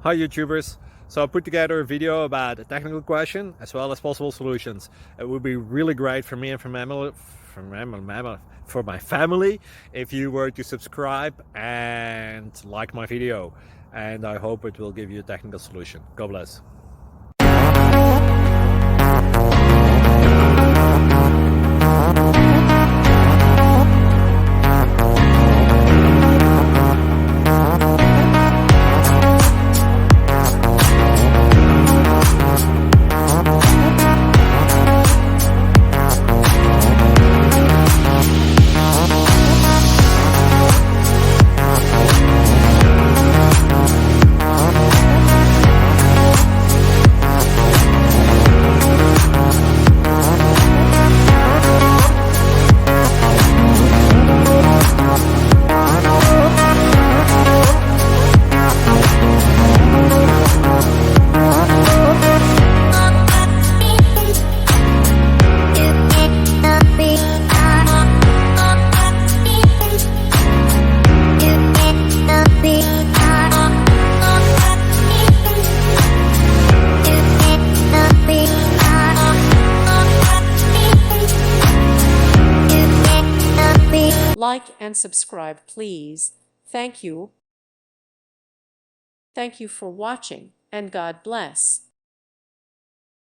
Hi YouTubers! So I put together a video about a technical question as well as possible solutions. It would be really great for me and for my family if you were to subscribe and like my video, and I hope it will give you a technical solution. God bless. Like and subscribe, please. Thank you. Thank you for watching, and God bless.